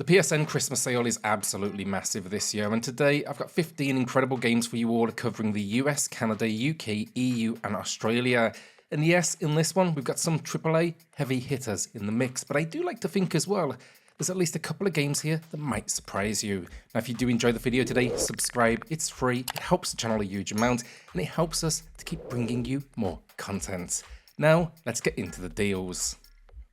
The PSN Christmas sale is absolutely massive this year, and today I've got 15 incredible games for you all covering the US, Canada, UK, EU and Australia. And yes, in this one we've got some AAA heavy hitters in the mix, but I do like to think as well there's at least a couple of games here that might surprise you. Now if you do enjoy the video today, subscribe, it's free, it helps the channel a huge amount, and it helps us to keep bringing you more content. Now let's get into the deals.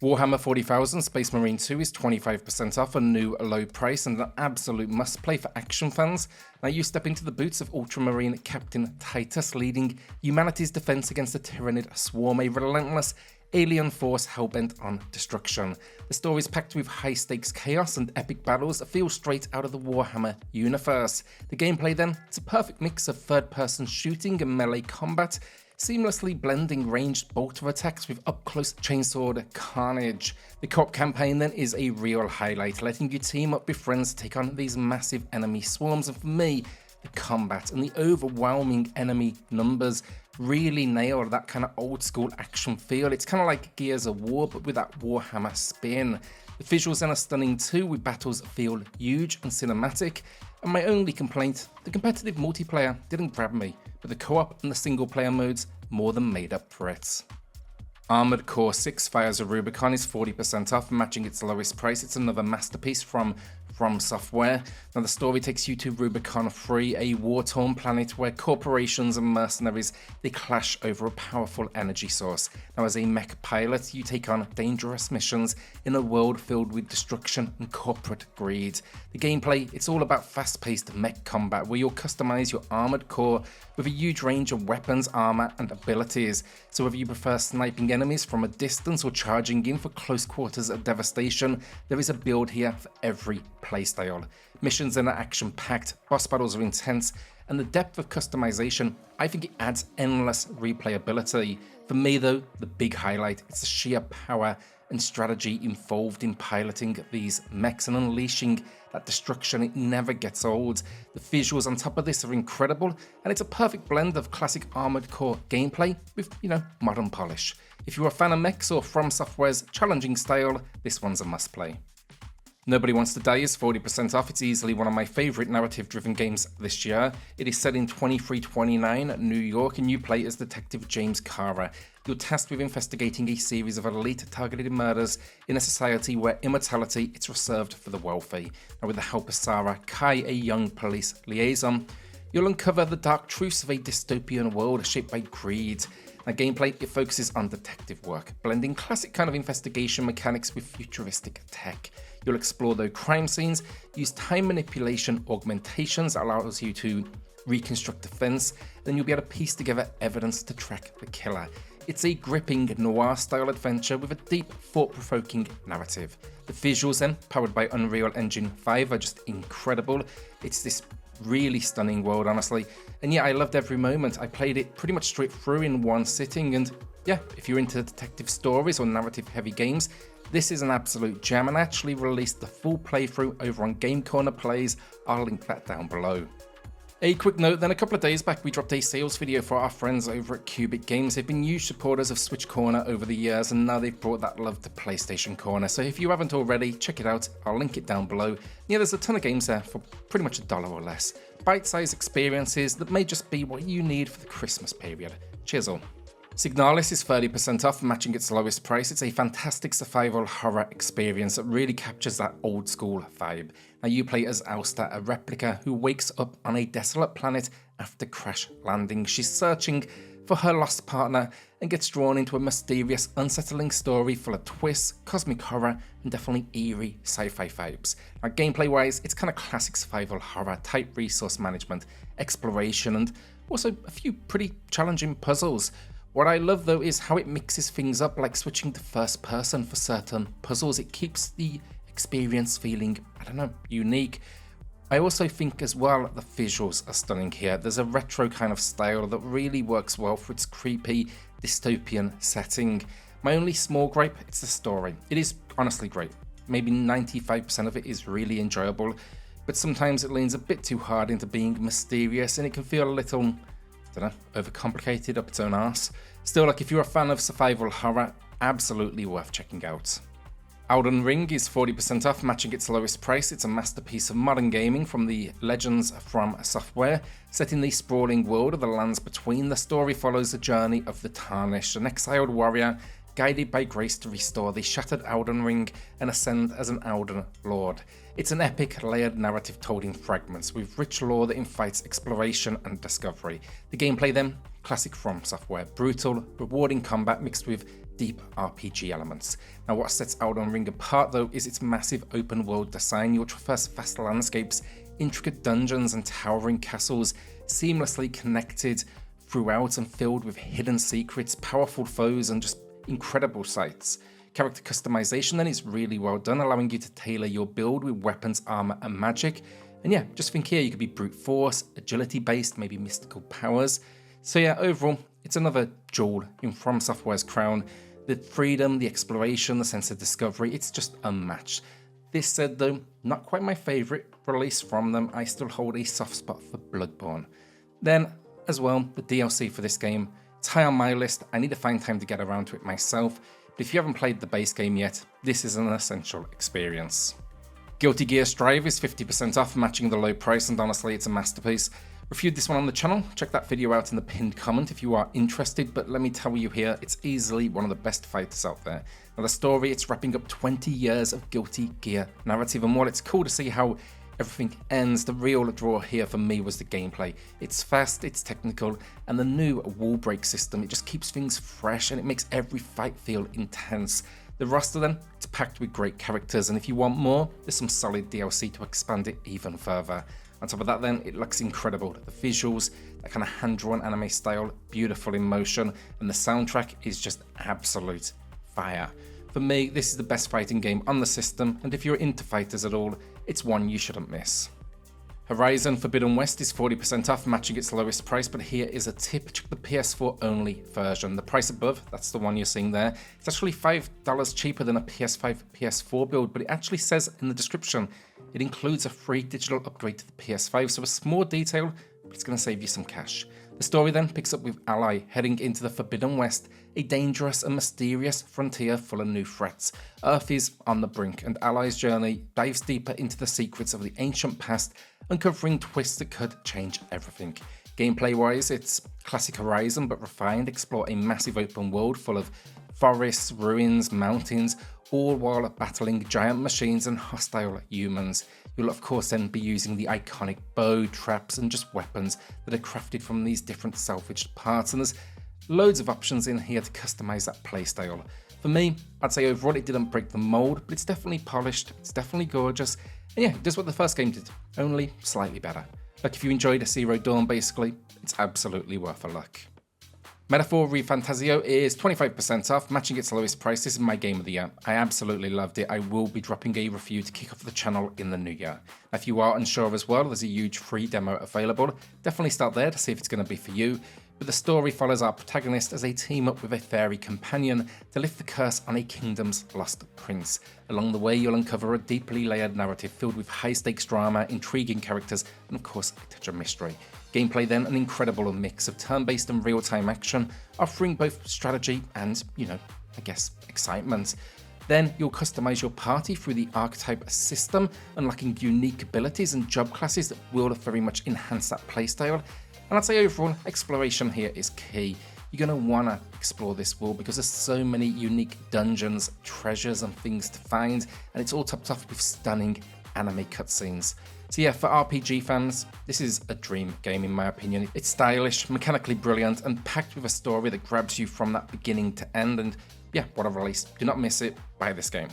Warhammer 40,000 Space Marine 2 is 25% off, a new low price and an absolute must play for action fans. Now you step into the boots of Ultramarine Captain Titus, leading humanity's defense against the Tyranid swarm, a relentless alien force hellbent on destruction. The story is packed with high stakes chaos and epic battles that feel straight out of the Warhammer universe. The gameplay then, it's a perfect mix of third person shooting and melee combat, seamlessly blending ranged bolter attacks with up-close chainsword carnage. The co-op campaign then is a real highlight, letting you team up with friends to take on these massive enemy swarms, and for me, the combat and the overwhelming enemy numbers really nail that kind of old school action feel. It's kind of like Gears of War, but with that Warhammer spin. The visuals then are stunning too, with battles that feel huge and cinematic. And my only complaint, the competitive multiplayer didn't grab me, but the co-op and the single player modes more than made up for it. Armored Core 6 Fires of Rubicon is 40% off, matching its lowest price. It's another masterpiece from Software. Now the story takes you to Rubicon 3, a war-torn planet where corporations and mercenaries, they clash over a powerful energy source. Now as a mech pilot, you take on dangerous missions in a world filled with destruction and corporate greed. The gameplay, it's all about fast-paced mech combat where you'll customize your armored core with a huge range of weapons, armor and abilities. So whether you prefer sniping enemies from a distance or charging in for close quarters of devastation, there is a build here for every playstyle. Missions are action-packed, boss battles are intense, and the depth of customization, I think it adds endless replayability. For me though, the big highlight is the sheer power and strategy involved in piloting these mechs and unleashing that destruction. It never gets old. The visuals on top of this are incredible, and it's a perfect blend of classic Armored Core gameplay with, modern polish. If you're a fan of mechs or From Software's challenging style, this one's a must play. Nobody Wants to Die is 40% off. It's easily one of my favourite narrative-driven games this year. It is set in 2329 New York, and you play as Detective James Kara. You're tasked with investigating a series of elite targeted murders in a society where immortality is reserved for the wealthy. Now with the help of Sarah Kai, a young police liaison, you'll uncover the dark truths of a dystopian world shaped by greed. Now gameplay, it focuses on detective work, blending classic kind of investigation mechanics with futuristic tech. You'll explore those crime scenes, use time manipulation augmentations that allows you to reconstruct defense, then you'll be able to piece together evidence to track the killer. It's a gripping noir-style adventure with a deep, thought-provoking narrative. The visuals then, powered by Unreal Engine 5, are just incredible. It's this really stunning world, honestly. And yeah, I loved every moment. I played it pretty much straight through in one sitting, and yeah, if you're into detective stories or narrative-heavy games, this is an absolute gem, and I actually released the full playthrough over on Game Corner Plays. I'll link that down below. A quick note then, a couple of days back we dropped a sales video for our friends over at Cubic Games. They've been huge supporters of Switch Corner over the years, and now they've brought that love to PlayStation Corner. So if you haven't already, check it out. I'll link it down below. Yeah, there's a ton of games there for pretty much $1 or less. Bite-sized experiences that may just be what you need for the Christmas period. Cheers all. Signalis is 30% off, matching its lowest price. It's a fantastic survival horror experience that really captures that old school vibe. Now you play as Auster, a replica who wakes up on a desolate planet after crash landing. She's searching for her lost partner and gets drawn into a mysterious, unsettling story full of twists, cosmic horror, and definitely eerie sci-fi vibes. Now gameplay wise, it's kind of classic survival horror, tight resource management, exploration, and also a few pretty challenging puzzles. What I love though is how it mixes things up, like switching to first person for certain puzzles. It keeps the experience feeling, unique. I also think as well the visuals are stunning here. There's a retro kind of style that really works well for its creepy dystopian setting. My only small gripe, it's the story. It is honestly great. Maybe 95% of it is really enjoyable, but sometimes it leans a bit too hard into being mysterious, and it can feel a little, overcomplicated up its own arse. Still, if you're a fan of survival horror, absolutely worth checking out. Elden Ring is 40% off, matching its lowest price. It's a masterpiece of modern gaming from the Legends from Software. Set in the sprawling world of the lands between, the story follows the journey of the Tarnished, an exiled warrior guided by grace to restore the shattered Elden Ring and ascend as an Elden Lord. It's an epic, layered narrative told in fragments, with rich lore that invites exploration and discovery. The gameplay then, classic from Software, brutal, rewarding combat mixed with deep RPG elements. Now what sets Elden Ring apart though is its massive open world design. You'll traverse vast landscapes, intricate dungeons and towering castles, seamlessly connected throughout and filled with hidden secrets, powerful foes and just incredible sights. Character customization then is really well done, allowing you to tailor your build with weapons, armor and magic. And yeah, just think here you could be brute force, agility based, maybe mystical powers. So yeah, overall, it's another jewel in From Software's crown. The freedom, the exploration, the sense of discovery, it's just unmatched. This said though, not quite my favourite release from them. I still hold a soft spot for Bloodborne. Then, as well, the DLC for this game, it's high on my list. I need to find time to get around to it myself, but if you haven't played the base game yet, this is an essential experience. Guilty Gear Strive is 50% off, matching the low price, and honestly, it's a masterpiece. Reviewed this one on the channel, check that video out in the pinned comment if you are interested, but let me tell you here, it's easily one of the best fighters out there. Now the story, it's wrapping up 20 years of Guilty Gear narrative, and while it's cool to see how everything ends, the real draw here for me was the gameplay. It's fast, it's technical, and the new wall break system, it just keeps things fresh and it makes every fight feel intense. The roster then, it's packed with great characters, and if you want more, there's some solid DLC to expand it even further. On top of that then, it looks incredible. The visuals, that kind of hand-drawn anime style, beautiful in motion, and the soundtrack is just absolute fire. For me, this is the best fighting game on the system, and if you're into fighters at all, it's one you shouldn't miss. Horizon Forbidden West is 40% off, matching its lowest price, but here is a tip: check the PS4 only version. The price above, that's the one you're seeing there, it's actually $5 cheaper than a PS5, PS4 build, but it actually says in the description it includes a free digital upgrade to the PS5, so a small detail, but it's going to save you some cash. The story then picks up with Ally heading into the Forbidden West, a dangerous and mysterious frontier full of new threats. Earth is on the brink, and Ally's journey dives deeper into the secrets of the ancient past, uncovering twists that could change everything. Gameplay-wise, it's classic Horizon but refined. Explore a massive open world full of forests, ruins, mountains, all while battling giant machines and hostile humans. You'll of course then be using the iconic bow, traps and just weapons that are crafted from these different salvaged parts, and there's loads of options in here to customize that playstyle. For me, I'd say overall it didn't break the mold, but it's definitely polished, it's definitely gorgeous, and yeah, it does what the first game did, only slightly better. Like if you enjoyed a Zero Dawn basically, it's absolutely worth a look. Metaphor ReFantazio is 25% off, matching its lowest price. This is my game of the year. I absolutely loved it. I will be dropping a review to kick off the channel in the new year. If you are unsure as well, there's a huge free demo available. Definitely start there to see if it's going to be for you. But the story follows our protagonist as they team up with a fairy companion to lift the curse on a kingdom's lost prince. Along the way, you'll uncover a deeply layered narrative filled with high-stakes drama, intriguing characters, and of course, a touch of mystery. Gameplay then, an incredible mix of turn-based and real-time action, offering both strategy and, I guess, excitement. Then you'll customize your party through the archetype system, unlocking unique abilities and job classes that will very much enhance that playstyle. And I'd say overall, exploration here is key. You're going to want to explore this world because there's so many unique dungeons, treasures and things to find, and it's all topped off with stunning anime cutscenes. So yeah, for RPG fans, this is a dream game in my opinion. It's stylish, mechanically brilliant, and packed with a story that grabs you from that beginning to end, and yeah, what a release. Do not miss it, buy this game.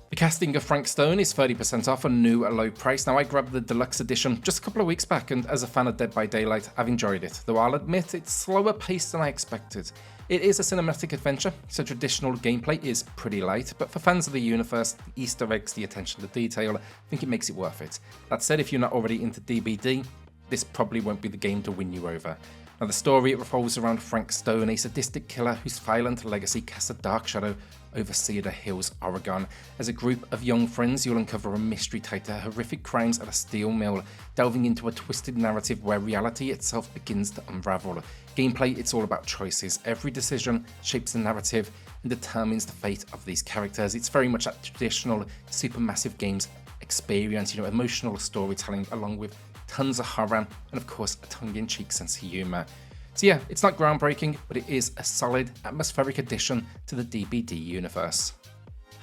The casting of Frank Stone is 30% off, a new low price. Now I grabbed the deluxe edition just a couple of weeks back, and as a fan of Dead by Daylight, I've enjoyed it, though I'll admit it's slower paced than I expected. It is a cinematic adventure, so traditional gameplay is pretty light, but for fans of the universe, the Easter eggs, the attention to detail, I think it makes it worth it. That said, if you're not already into DBD, this probably won't be the game to win you over. Now the story, it revolves around Frank Stone, a sadistic killer whose violent legacy casts a dark shadow over Cedar Hills, Oregon. As a group of young friends, you'll uncover a mystery tied to horrific crimes at a steel mill, delving into a twisted narrative where reality itself begins to unravel. Gameplay, it's all about choices. Every decision shapes the narrative, and determines the fate of these characters. It's very much that traditional Supermassive Games experience, emotional storytelling along with tons of horror and of course a tongue-in-cheek sense of humour. So yeah, it's not groundbreaking, but it is a solid atmospheric addition to the DBD universe.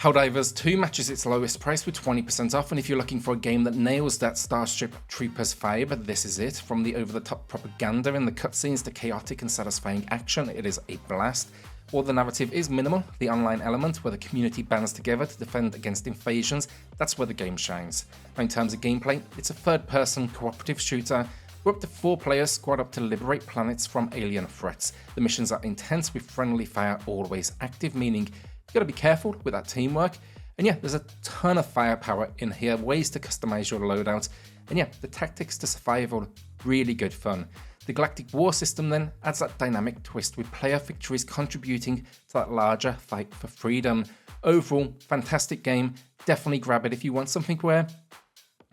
Helldivers 2 matches its lowest price with 20% off, and if you're looking for a game that nails that Starship Troopers vibe, this is it. From the over-the-top propaganda in the cutscenes to chaotic and satisfying action, it is a blast. While the narrative is minimal, the online element where the community bands together to defend against invasions, that's where the game shines. Now, in terms of gameplay, it's a third-person cooperative shooter where up to 4 players squad up to liberate planets from alien threats. The missions are intense with friendly fire always active, meaning you gotta be careful with that teamwork. And yeah, there's a ton of firepower in here, ways to customize your loadout. And yeah, the tactics to survival, really good fun. The Galactic War system then adds that dynamic twist with player victories contributing to that larger fight for freedom. Overall, fantastic game. Definitely grab it if you want something where,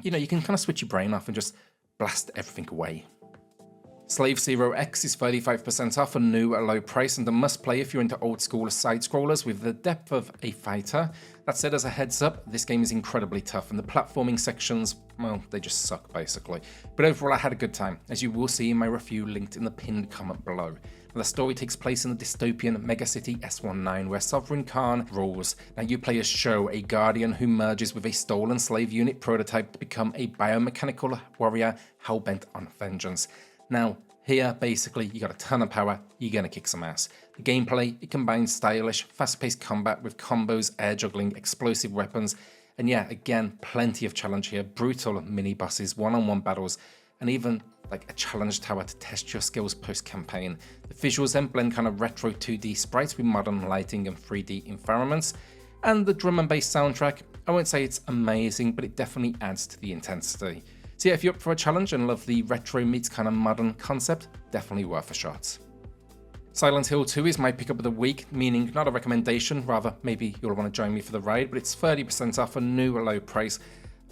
you can kind of switch your brain off and just blast everything away. Slave Zero X is 35% off, a new at a low price, and a must-play if you're into old-school side-scrollers with the depth of a fighter. That said, as a heads up, this game is incredibly tough, and the platforming sections, well, they just suck basically. But overall, I had a good time, as you will see in my review linked in the pinned comment below. The story takes place in the dystopian megacity S19, where Sovereign Khan rules. Now, you play as Sho, a guardian who merges with a stolen slave unit prototype to become a biomechanical warrior hell-bent on vengeance. Now, here, basically, you got a ton of power, you're gonna kick some ass. The gameplay, it combines stylish, fast-paced combat with combos, air juggling, explosive weapons, and yeah, again, plenty of challenge here, brutal mini-bosses, one-on-one battles, and even like a challenge tower to test your skills post-campaign. The visuals then blend kind of retro 2D sprites with modern lighting and 3D environments, and the drum and bass soundtrack, I won't say it's amazing, but it definitely adds to the intensity. So yeah, if you're up for a challenge and love the retro meets kind of modern concept, definitely worth a shot. Silent Hill 2 is my pickup of the week, meaning not a recommendation, rather maybe you'll want to join me for the ride, but it's 30% off, a new low price.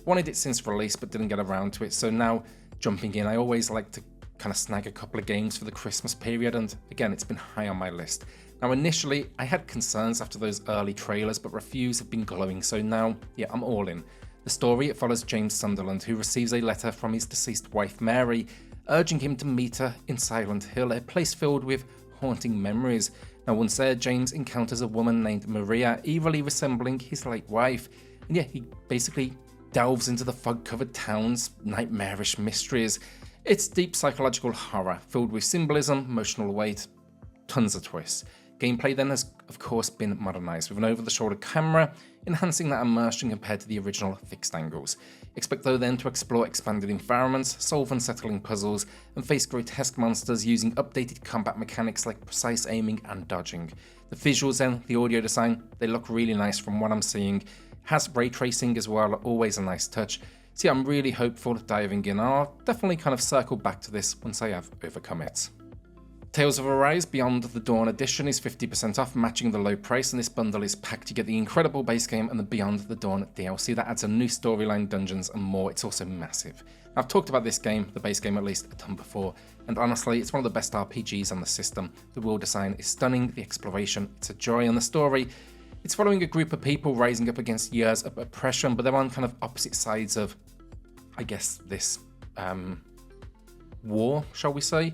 Wanted it since release but didn't get around to it, so now jumping in. I always like to kind of snag a couple of games for the Christmas period, and again, it's been high on my list. Now initially, I had concerns after those early trailers, but reviews have been glowing, so now, yeah, I'm all in. The story, it follows James Sunderland, who receives a letter from his deceased wife Mary, urging him to meet her in Silent Hill, a place filled with haunting memories. Now once there, James encounters a woman named Maria, eerily resembling his late wife, and yeah, he basically delves into the fog-covered town's nightmarish mysteries. It's deep psychological horror, filled with symbolism, emotional weight, tons of twists. Gameplay then has, of course, been modernised with an over-the-shoulder camera, enhancing that immersion compared to the original fixed angles. Expect though then to explore expanded environments, solve unsettling puzzles, and face grotesque monsters using updated combat mechanics like precise aiming and dodging. The visuals then, the audio design, they look really nice from what I'm seeing. Has ray tracing as well, always a nice touch. So yeah, I'm really hopeful diving in. I'll definitely kind of circle back to this once I have overcome it. Tales of Arise Beyond the Dawn edition is 50% off, matching the low price, and this bundle is packed. You get the incredible base game and the Beyond the Dawn DLC that adds a new storyline, dungeons, and more. It's also massive. I've talked about this game, the base game at least, a ton before, and honestly, it's one of the best RPGs on the system. The world design is stunning, the exploration, it's a joy, and the story, it's following a group of people rising up against years of oppression, but they're on kind of opposite sides of, I guess, this war, shall we say.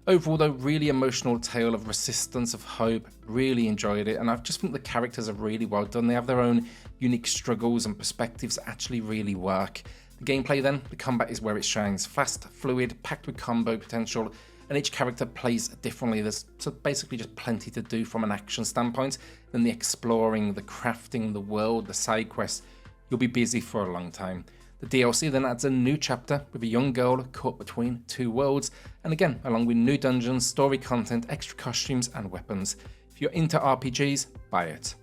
Overall though, really emotional tale of resistance, of hope, really enjoyed it, and I just think the characters are really well done. They have their own unique struggles and perspectives that actually really work. The gameplay then, the combat is where it shines. Fast, fluid, packed with combo potential, and each character plays differently. There's so basically just plenty to do from an action standpoint. Then the exploring, the crafting, the world, the side quests, you'll be busy for a long time. The DLC then adds a new chapter with a young girl caught between two worlds, and again, along with new dungeons, story content, extra costumes, and weapons. If you're into RPGs, buy it.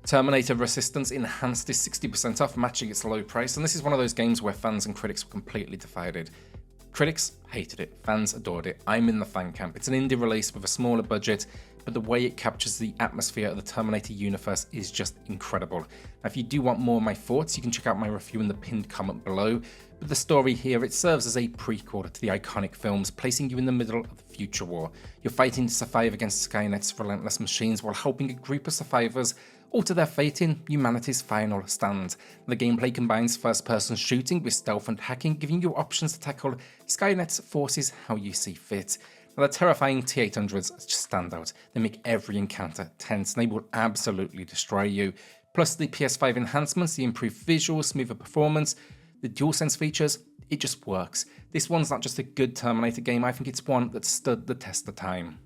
Terminator Resistance Enhanced is 60% off, matching its low price, and this is one of those games where fans and critics were completely divided. Critics hated it, fans adored it. I'm in the fan camp. It's an indie release with a smaller budget, but the way it captures the atmosphere of the Terminator universe is just incredible. Now, if you do want more of my thoughts, you can check out my review in the pinned comment below. But the story here, it serves as a prequel to the iconic films, placing you in the middle of the future war. You're fighting to survive against Skynet's relentless machines while helping a group of survivors alter their fate in humanity's final stand. The gameplay combines first-person shooting with stealth and hacking, giving you options to tackle Skynet's forces how you see fit. Now, the terrifying T-800s just stand out. They make every encounter tense, and they will absolutely destroy you. Plus the PS5 enhancements, the improved visuals, smoother performance, the DualSense features, it just works. This one's not just a good Terminator game, I think it's one that stood the test of time.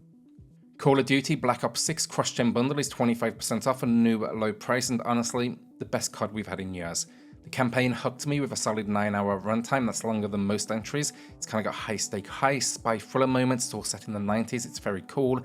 Call of Duty Black Ops 6 Cross-Gen Bundle is 25% off at a new low price, and honestly, the best COD we've had in years. The campaign hooked me with a solid 9-hour runtime, that's longer than most entries. It's kind of got high-stake heists, spy thriller moments, it's all set in the 90s, it's very cool.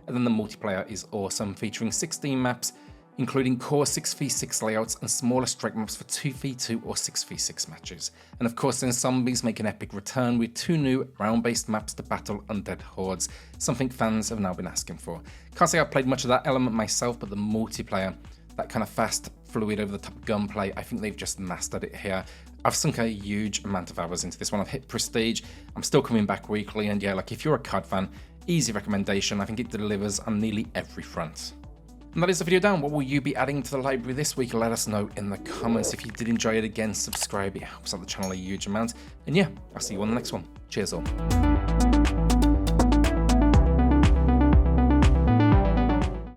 And then the multiplayer is awesome, featuring 16 maps, including core 6v6 layouts and smaller strike maps for 2v2 or 6v6 matches. And of course then zombies make an epic return with 2 new round-based maps to battle undead hordes, something fans have now been asking for. Can't say I've played much of that element myself, but the multiplayer, that kind of fast, fluid, over-the-top gunplay, I think they've just mastered it here. I've sunk a huge amount of hours into this one. I've hit Prestige, I'm still coming back weekly, and yeah, like if you're a COD fan, easy recommendation. I think it delivers on nearly every front. And that is the video down. What will you be adding to the library this week? Let us know in the comments. If you did enjoy it, again, subscribe. It helps out the channel a huge amount. And yeah, I'll see you on the next one. Cheers all.